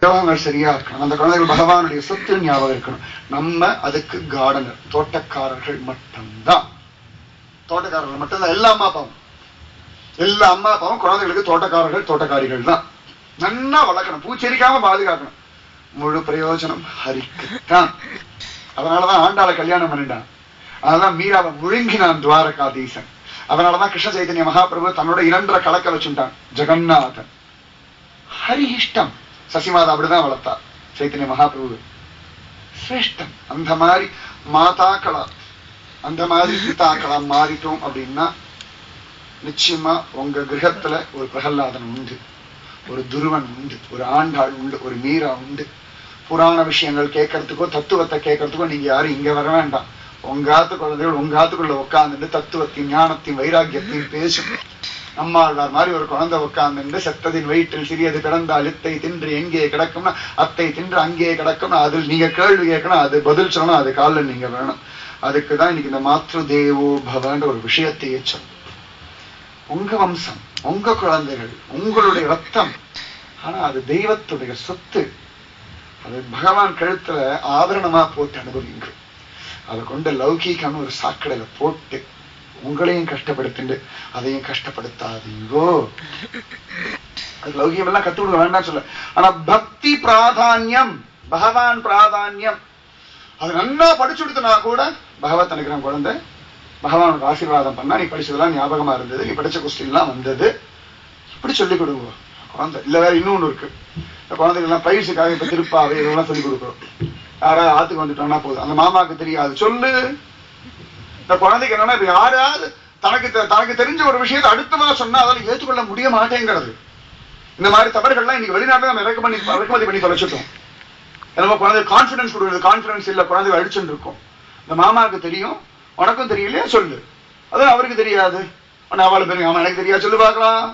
யோகங்கள் சரியா இருக்கணும். அந்த குழந்தைகள் பகவானுடைய சொத்து ஞாபகம் இருக்கணும். நம்ம அதுக்கு கார்டனர், தோட்டக்காரர்கள் மட்டும்தான். தோட்டக்காரர்கள் மட்டும்தான். எல்லா அம்மா அப்பாவும் குழந்தைகளுக்கு தோட்டக்காரர்கள், தோட்டக்காரிகள் தான். நன்னா வளர்க்கணும், பூச்செரிக்காம பாதுகாக்கணும். முழு பிரயோஜனம் ஹரிக்குத்தான். அதனாலதான் ஆண்டாளை கல்யாணம் பண்ணிட்டான். அதனாலதான் மீராவை முழுங்கினான் துவாரகாதீசன். அதனாலதான் கிருஷ்ண சைத்தன்ய மகாபிரபு தன்னோட 2 கலக்க வச்சுட்டான். ஜெகநாதன் ஹரி இஷ்டம். சசிமாதா அப்படிதான் வளர்த்தா. சைத்தன்ய மகாபிரபு சிரேஷ்டம். அந்த மாதிரி மாதாக்களா, அந்த மாதிரி பிதாக்களா மாறிட்டோம் அப்படின்னா நிச்சயமா உங்க கிரகத்துல ஒரு பிரகல்லாதன் உண்டு, ஒரு துருவன் உண்டு, ஒரு ஆண்டாள் உண்டு, ஒரு மீரா உண்டு. புராண விஷயங்கள் கேட்கறதுக்கோ தத்துவத்தை கேட்கறதுக்கோ நீங்க யாரும் இங்க வர வேண்டாம். உங்காத்து குழந்தைகள் உங்காத்துக்குள்ள உட்கார்ந்துட்டு தத்துவத்தையும் ஞானத்தையும் வைராக்கியத்தையும் பேசும். நம்மாழ்வார் மாதிரி ஒரு குழந்தை உட்கார்ந்து செத்ததின் வயிற்றில் சிறியது கிடந்தால் இத்தை தின்று எங்கே கிடக்கும்னா அத்தை தின்று அங்கே கிடக்கும்னா அதில் நீங்க கேள்வி கேட்கணும், அது பதில் சொல்லணும், அது காலில் நீங்க வேணும். அதுக்குதான் இன்னைக்கு இந்த மாத்ரு தேவோ பவன்ற ஒரு விஷயத்தையே சொல்லும். உங்க வம்சம், உங்க குழந்தைகள், உங்களுடைய ரத்தம். ஆனா அது தெய்வத்துடைய சொத்து. அது பகவான் கழுத்துல ஆபரணமா போட்டு அனுபவிங்க. அதை கொண்டு லௌகீகம் ஒரு சாக்கடையில போட்டு உங்களையும் கஷ்டப்படுத்திண்டு அதையும் கஷ்டப்படுத்தாதீங்கோ. அது லௌகியம் எல்லாம் கத்து கொடுக்க வேண்டாம் சொல்ல. ஆனா பக்தி பிராதான்யம், பகவான் பிராதான்யம். அது நல்லா படிச்சு கொடுத்தனா கூட பகவத் அனுகிரகம் குழந்தை பகவானுக்கு ஆசீர்வாதம் பண்ணா நீ படிச்சதெல்லாம் ஞாபகமா இருந்தது, நீ படிச்ச கொஸ்டின் எல்லாம் வந்தது, இப்படி சொல்லிக் கொடுங்க குழந்தை. இல்ல வேற இன்னொன்னு இருக்கு. குழந்தைகள் எல்லாம் பயிற்சிக்காக இப்ப திருப்பாவை இதெல்லாம் சொல்லிக் கொடுக்குறோம். யாராவது ஆத்துக்கு வந்துட்டோம்னா போதும், அந்த மாமாவுக்கு தெரியாது சொல்லு. இந்த குழந்தைக்கு என்னன்னா இப்ப யாராவது தனக்கு தெரிஞ்ச ஒரு விஷயத்தை அடுத்தவா சொன்னா அதால ஏற்றுக்கொள்ள முடிய மாட்டேங்கிறது. இந்த மாதிரி தவறுகள்லாம் இன்னைக்கு வெளிநாட்டுல நம்ம இறக்குமதி பண்ணி தொலைச்சிட்டோம். நம்ம குழந்தை கான்பிடன்ஸ் கொடுக்குறது, கான்பிடன்ஸ் இல்ல குழந்தைகள் அடிச்சுட்டு இருக்கும். இந்த மாமாவுக்கு தெரியும், உனக்கும் தெரியலையே சொல்லு. அது அவருக்கு தெரியாது. அவளுக்கு தெரியும், ஆமா எனக்கு தெரியாது சொல்லு பார்க்கலாம்.